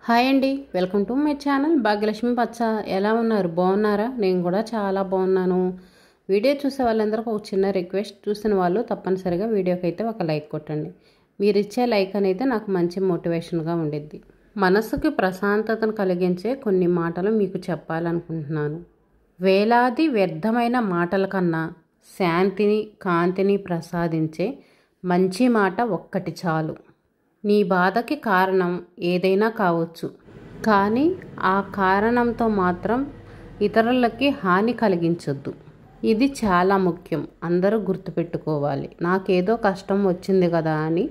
Hi అండి, welcome to my channel Bhagyalakshmi పచ్చ. ఎలా ఉన్నారు? బాగున్నారా? నేను కూడా చాలా బాగున్నాను. వీడియో చూసే వాళ్ళందరికీ ఒక చిన్న రిక్వెస్ట్, చూసిన వాళ్ళు తప్పనిసరిగా వీడియోకి అయితే ఒక లైక్ కొట్టండి. మీరు ఇచ్చే లైక్ అనేది నాకు మంచి మోటివేషన్గా ఉండిద్ది. మనసుకి ప్రశాంతతను కలిగించే కొన్ని మాటలు మీకు చెప్పాలనుకుంటున్నాను. వేలాది వ్యర్థమైన మాటల కన్నా శాంతిని, కాంతిని ప్రసాదించే మంచి మాట ఒక్కటి చాలు. నీ బాధకి కారణం ఏదైనా కావచ్చు, కానీ ఆ కారణంతో మాత్రం ఇతరులకి హాని కలిగించొద్దు. ఇది చాలా ముఖ్యం. అందరూ గుర్తుపెట్టుకోవాలి. నాకేదో కష్టం వచ్చింది కదా అని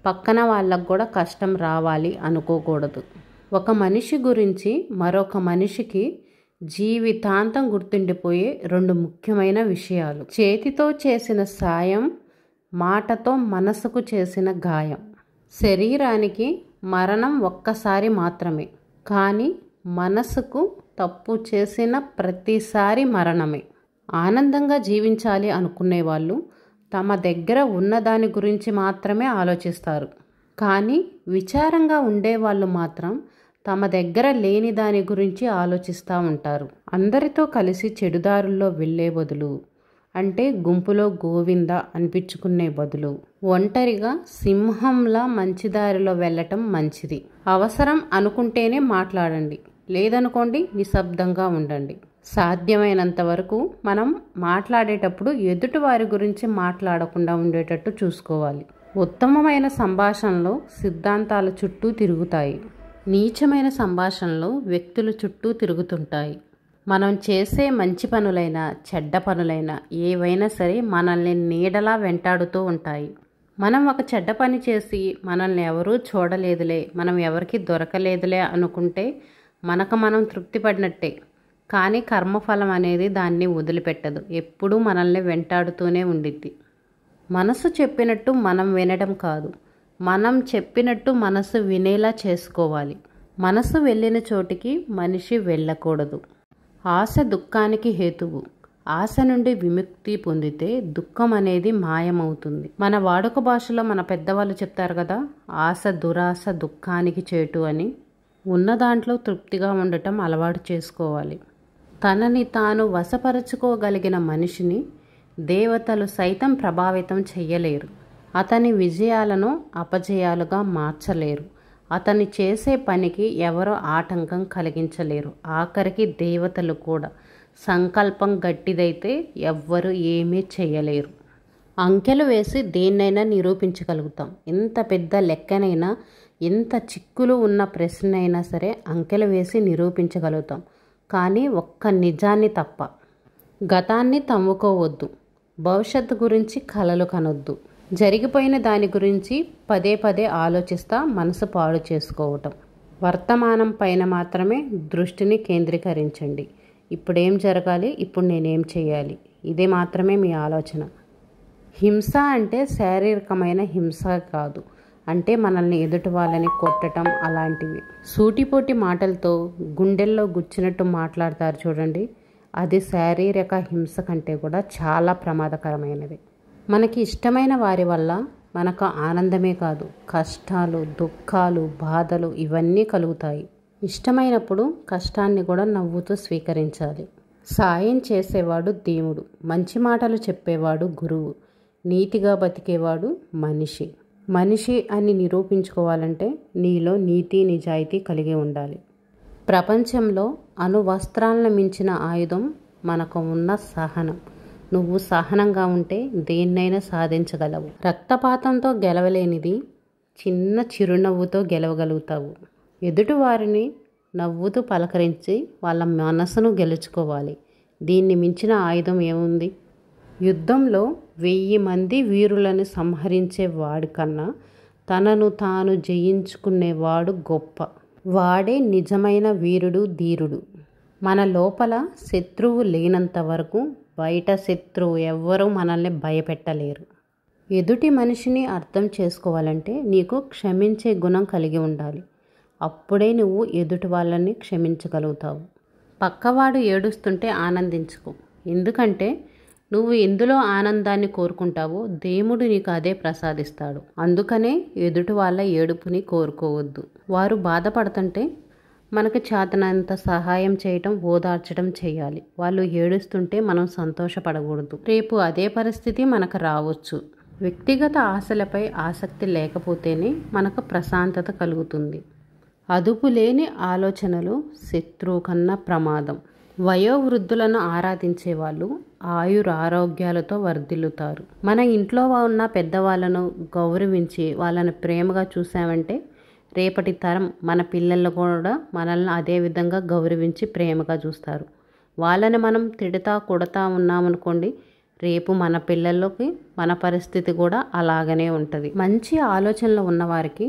పక్కన వాళ్ళకు కూడా కష్టం రావాలి అనుకోకూడదు. ఒక మనిషి గురించి మరొక మనిషికి జీవితాంతం గుర్తుండిపోయే రెండు ముఖ్యమైన విషయాలు: చేతితో చేసిన సాయం, మాటతో మనసుకు చేసిన గాయం. శరీరానికి మరణం ఒక్కసారి మాత్రమే, కానీ మనసుకు తప్పు చేసిన ప్రతిసారి మరణమే. ఆనందంగా జీవించాలి అనుకునే వాళ్ళు తమ దగ్గర ఉన్న దాని గురించి మాత్రమే ఆలోచిస్తారు, కానీ విచారంగా ఉండేవాళ్ళు మాత్రం తమ దగ్గర లేని దాని గురించి ఆలోచిస్తూ ఉంటారు. అందరితో కలిసి చెడుదారుల్లో వెళ్ళే బదులు, అంటే గుంపులో గోవింద అనిపించుకునే బదులు, ఒంటరిగా సింహంలా మంచి దారిలో వెళ్ళటం మంచిది. అవసరం అనుకుంటేనే మాట్లాడండి, లేదనుకోండి నిశ్శబ్దంగా ఉండండి. సాధ్యమైనంత వరకు మనం మాట్లాడేటప్పుడు ఎదుటి వారి గురించి మాట్లాడకుండా ఉండేటట్టు చూసుకోవాలి. ఉత్తమమైన సంభాషణలో సిద్ధాంతాల చుట్టూ తిరుగుతాయి, నీచమైన సంభాషణలో వ్యక్తుల చుట్టూ తిరుగుతుంటాయి. మనం చేసే మంచి పనులైనా చెడ్డ పనులైనా ఏవైనా సరే మనల్ని నీడలా వెంటాడుతూ ఉంటాయి. మనం ఒక చెడ్డ పని చేసి మనల్ని ఎవరూ చూడలేదులే, మనం ఎవరికి దొరకలేదులే అనుకుంటే మనకు మనం తృప్తి పడినట్టే. కానీ కర్మఫలం అనేది దాన్ని వదిలిపెట్టదు, ఎప్పుడూ మనల్ని వెంటాడుతూనే ఉండిద్ది. మనసు చెప్పినట్టు మనం వినడం కాదు, మనం చెప్పినట్టు మనసు వినేలా చేసుకోవాలి. మనసు వెళ్ళిన చోటికి మనిషి వెళ్ళకూడదు. ఆశ దుఃఖానికి హేతువు. ఆశ నుండి విముక్తి పొందితే దుఃఖం అనేది మాయమవుతుంది. మన వాడుక భాషలో మన పెద్దవాళ్ళు చెప్తారు కదా, ఆశ దురాశ దుఃఖానికి చేటు అని. ఉన్న దాంట్లో తృప్తిగా ఉండటం అలవాటు చేసుకోవాలి. తనని తాను వశపరచుకోగలిగిన మనిషిని దేవతలు సైతం ప్రభావితం చెయ్యలేరు. అతని విజయాలను అపజయాలుగా మార్చలేరు. అతని చేసే పనికి ఎవరో ఆటంకం కలిగించలేరు. ఆఖరికి దేవతలు కూడా. సంకల్పం గట్టిదైతే ఎవ్వరు ఏమీ చేయలేరు. అంకెలు వేసి దేన్నైనా నిరూపించగలుగుతాం. ఎంత పెద్ద లెక్కనైనా, ఎంత చిక్కులు ఉన్న ప్రశ్నైనా సరే అంకెలు వేసి నిరూపించగలుగుతాం, కానీ ఒక్క నిజాన్ని తప్ప. గతాన్ని తవ్వుకోవద్దు, భవిష్యత్తు గురించి కలలు కనొద్దు. జరిగిపోయిన దాని గురించి పదే పదే ఆలోచిస్తా మనసు పాడు చేసుకోవటం. వర్తమానం పైన మాత్రమే దృష్టిని కేంద్రీకరించండి. ఇప్పుడేం జరగాలి, ఇప్పుడు నేనేం చేయాలి, ఇదే మాత్రమే మీ ఆలోచన. హింస అంటే శారీరకమైన హింస కాదు, అంటే మనల్ని ఎదుటి వాళ్ళని కొట్టడం అలాంటివి. సూటిపోటి మాటలతో గుండెల్లో గుచ్చినట్టు మాట్లాడతారు చూడండి, అది శారీరక హింస కంటే కూడా చాలా ప్రమాదకరమైనది. మనకి ఇష్టమైన వారి వల్ల మనకు ఆనందమే కాదు, కష్టాలు, దుఃఖాలు, బాధలు ఇవన్నీ కలుగుతాయి. ఇష్టమైనప్పుడు కష్టాన్ని కూడా నవ్వుతూ స్వీకరించాలి. సాయం చేసేవాడు దేవుడు, మంచి మాటలు చెప్పేవాడు గురువు, నీతిగా బతికేవాడు మనిషి. మనిషి అని నిరూపించుకోవాలంటే నీలో నీతి నిజాయితీ కలిగి ఉండాలి. ప్రపంచంలో అణువస్త్రాలను మించిన ఆయుధం మనకు ఉన్న సహనం. నువ్వు సహనంగా ఉంటే దేన్నైనా సాధించగలవు. రక్తపాతంతో గెలవలేనిది చిన్న చిరునవ్వుతో గెలవగలుగుతావు. ఎదుటివారిని నవ్వుతూ పలకరించి వాళ్ళ మనసును గెలుచుకోవాలి. దీన్ని మించిన ఆయుధం ఏముంది? యుద్ధంలో 1000 మంది వీరులను సంహరించే వాడికన్నా తనను తాను జయించుకునేవాడు గొప్ప. వాడే నిజమైన వీరుడు, ధీరుడు. మన లోపల శత్రువు లేనంత వరకు బయట శత్రువు ఎవ్వరూ మనల్ని భయపెట్టలేరు. ఎదుటి మనిషిని అర్థం చేసుకోవాలంటే నీకు క్షమించే గుణం కలిగి ఉండాలి. అప్పుడే నువ్వు ఎదుటి వాళ్ళని క్షమించగలుగుతావు. పక్కవాడు ఏడుస్తుంటే ఆనందించుకో, ఎందుకంటే నువ్వు ఎందులో ఆనందాన్ని కోరుకుంటావో దేవుడు నీకు అదే ప్రసాదిస్తాడు. అందుకనే ఎదుటి వాళ్ళ ఏడుపుని కోరుకోవద్దు. వారు బాధపడుతుంటే మనకు చేతనంత సహాయం చేయటం, ఓదార్చడం చేయాలి. వాళ్ళు ఏడుస్తుంటే మనం సంతోషపడకూడదు. రేపు అదే పరిస్థితి మనకు రావచ్చు. వ్యక్తిగత ఆశలపై ఆసక్తి లేకపోతేనే మనకు ప్రశాంతత కలుగుతుంది. అదుపు లేని ఆలోచనలు శత్రువు కన్నా ప్రమాదం. వయోవృద్ధులను ఆరాధించే వాళ్ళు ఆయురారోగ్యాలతో వర్ధిల్లుతారు. మన ఇంట్లో ఉన్న పెద్దవాళ్ళను గౌరవించి వాళ్ళని ప్రేమగా చూసామంటే రేపటి తరం మన పిల్లలు కూడా మనల్ని అదే విధంగా గౌరవించి ప్రేమగా చూస్తారు. వాళ్ళని మనం తిడతా కొడతా ఉన్నామనుకోండి, రేపు మన పిల్లలకి మన పరిస్థితి కూడా అలాగనే ఉంటుంది. మంచి ఆలోచనలు ఉన్నవారికి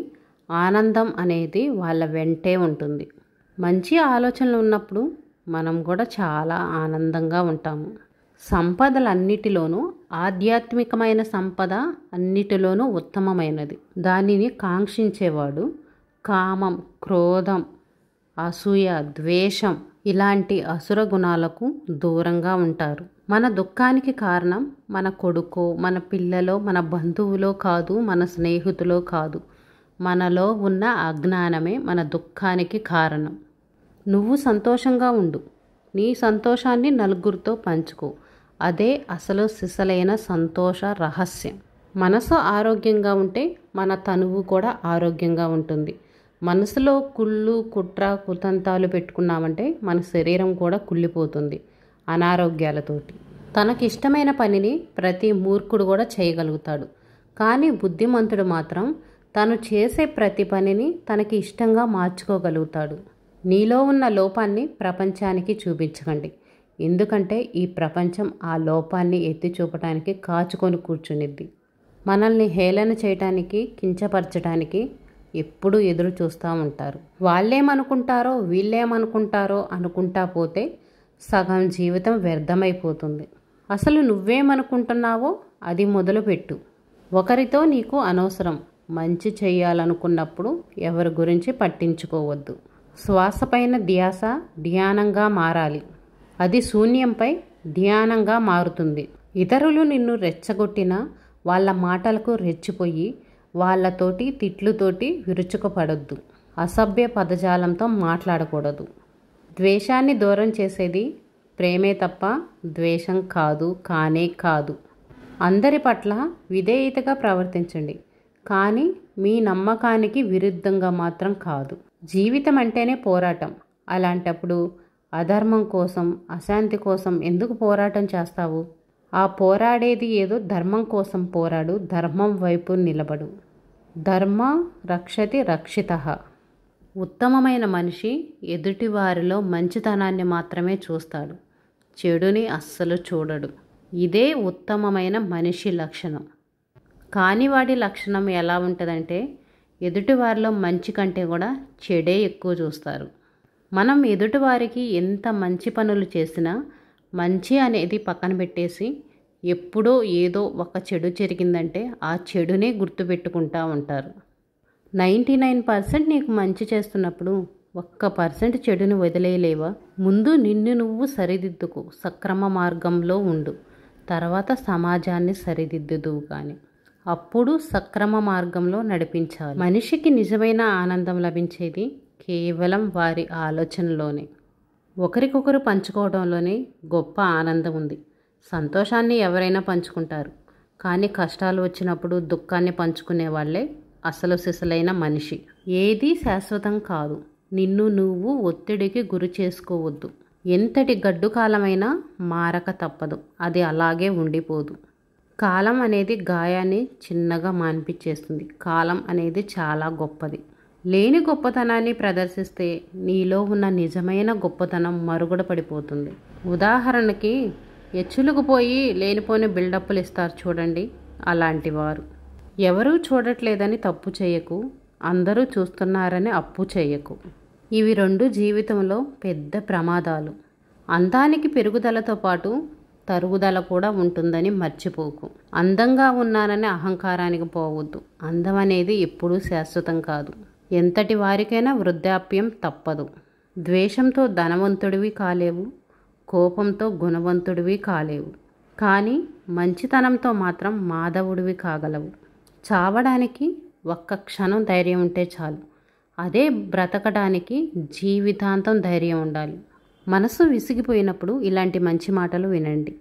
ఆనందం అనేది వాళ్ళ వెంటే ఉంటుంది. మంచి ఆలోచనలు ఉన్నప్పుడు మనం కూడా చాలా ఆనందంగా ఉంటాము. సంపదలన్నిటిలోనూ ఆధ్యాత్మికమైన సంపద అన్నిటిలోనూ ఉత్తమమైనది. దానిని కాంక్షించేవాడు కామం, క్రోధం, అసూయ, ద్వేషం ఇలాంటి అసుర గుణాలకు దూరంగా ఉంటారు. మన దుఃఖానికి కారణం మన కొడుకో, మన పిల్లలో, మన బంధువులో కాదు, మన స్నేహితులో కాదు. మనలో ఉన్న అజ్ఞానమే మన దుఃఖానికి కారణం. నువ్వు సంతోషంగా ఉండు. నీ సంతోషాన్ని నలుగురితో పంచుకో. అదే అసలు సిసలైన సంతోష రహస్యం. మనసు ఆరోగ్యంగా ఉంటే మన తనువు కూడా ఆరోగ్యంగా ఉంటుంది. మనసులో కుళ్ళు, కుట్ర, కుతంత్రాలు పెట్టుకున్నామంటే మన శరీరం కూడా కుళ్ళిపోతుంది అనారోగ్యాలతోటి. తనకిష్టమైన పనిని ప్రతి మూర్ఖుడు కూడా చేయగలుగుతాడు. కానీ బుద్ధిమంతుడు మాత్రం తను చేసే ప్రతి పనిని తనకి ఇష్టంగా మార్చుకోగలుగుతాడు. నీలో ఉన్న లోపాన్ని ప్రపంచానికి చూపించకండి. ఎందుకంటే ఈ ప్రపంచం ఆ లోపాన్ని ఎత్తి చూపటానికి కాచుకొని కూర్చునిద్ది. మనల్ని హేళన చేయటానికి, కించపరచడానికి ఎప్పుడూ ఎదురు చూస్తూ ఉంటారు. వాళ్ళేమనుకుంటారో వీళ్ళేమనుకుంటారో అనుకుంటా పోతే సగం జీవితం వ్యర్థమైపోతుంది. అసలు నువ్వేమనుకుంటున్నావో అది మొదలుపెట్టు. ఒకరితో నీకు అనవసరం. మంచి చేయాలనుకున్నప్పుడు ఎవరి గురించి పట్టించుకోవద్దు. శ్వాసపైన ధ్యాస ధ్యానంగా మారాలి. అది శూన్యంపై ధ్యానంగా మారుతుంది. ఇతరులు నిన్ను రెచ్చగొట్టినా వాళ్ళ మాటలకు రెచ్చిపోయి వాళ్ళతోటి తిట్లుతోటి విరుచుకుపడొద్దు. అసభ్య పదజాలంతో మాట్లాడకూడదు. ద్వేషాన్ని దూరం చేసేది ప్రేమే తప్ప ద్వేషం కాదు, కానే కాదు. అందరి పట్ల విధేయతగా ప్రవర్తించండి, కానీ మీ నమ్మకానికి విరుద్ధంగా మాత్రం కాదు. జీవితం అంటేనే పోరాటం. అలాంటప్పుడు అధర్మం కోసం, అశాంతి కోసం ఎందుకు పోరాటం చేస్తావు? ఆ పోరాడేది ఏదో ధర్మం కోసం పోరాడు. ధర్మం వైపు నిలబడు. ధర్మ రక్షతి రక్షితః. ఉత్తమమైన మనిషి ఎదుటివారిలో మంచితనాన్ని మాత్రమే చూస్తాడు, చెడుని అస్సలు చూడడు. ఇదే ఉత్తమమైన మనిషి లక్షణం. కాని వాడి లక్షణం ఎలా ఉంటుందంటే ఎదుటివారిలో మంచి కంటే కూడా చెడే ఎక్కువ చూస్తారు. మనం ఎదుటివారికి ఎంత మంచి పనులు చేసినా మంచి అనేది పక్కన పెట్టేసి ఎప్పుడో ఏదో ఒక చెడు జరిగిందంటే ఆ చెడునే గుర్తుపెట్టుకుంటూ ఉంటారు. 99% నీకు మంచి చేస్తున్నప్పుడు 1% చెడుని వదిలేయలేవా? ముందు నిన్ను నువ్వు సరిదిద్దుకో. సక్రమ మార్గంలో ఉండు. తర్వాత సమాజాన్ని సరిదిద్దుదువు కానీ అప్పుడు సక్రమ మార్గంలో నడిపించాలి. మనిషికి నిజమైన ఆనందం లభించేది కేవలం వారి ఆలోచనలోనే. ఒకరికొకరు పంచుకోవడంలోనే గొప్ప ఆనందం ఉంది. సంతోషాన్ని ఎవరైనా పంచుకుంటారు, కానీ కష్టాలు వచ్చినప్పుడు దుఃఖాన్ని పంచుకునే వాళ్ళే అసలు సిసలైన మనిషి. ఏదీ శాశ్వతం కాదు. నిన్ను నువ్వు ఒత్తిడికి గురి చేసుకోవద్దు. ఎంతటి గడ్డు కాలమైనా మారక తప్పదు. అది అలాగే ఉండిపోదు. కాలం అనేది గాయాన్ని చిన్నగా మాన్పించేస్తుంది. కాలం అనేది చాలా గొప్పది. లేని గొప్పతనాన్ని ప్రదర్శిస్తే నీలో ఉన్న నిజమైన గొప్పతనం మరుగుడ పడిపోతుంది. ఉదాహరణకి ఎచ్చులకు పోయి లేనిపోని బిల్డప్లు ఇస్తారు చూడండి, అలాంటి వారు. ఎవరూ చూడట్లేదని తప్పు చేయకు, అందరూ చూస్తున్నారని అప్పు చేయకు. ఇవి రెండు జీవితంలో పెద్ద ప్రమాదాలు. అందానికి పెరుగుదలతో పాటు తరుగుదల కూడా ఉంటుందని మర్చిపోకు. అందంగా ఉన్నానని అహంకారానికి పోవద్దు. అందం అనేది ఎప్పుడూ శాశ్వతం కాదు. ఎంతటి వారికైనా వృద్ధాప్యం తప్పదు. ద్వేషంతో ధనవంతుడివి కాలేవు, కోపంతో గుణవంతుడివి కాలేవు. కానీ మంచితనంతో మాత్రం మాధవుడివి కాగలవు. చావడానికి ఒక్క క్షణం ధైర్యం ఉంటే చాలు. అదే బ్రతకడానికి జీవితాంతం ధైర్యం ఉండాలి. మనసు విసిగిపోయినప్పుడు ఇలాంటి మంచి మాటలు వినండి.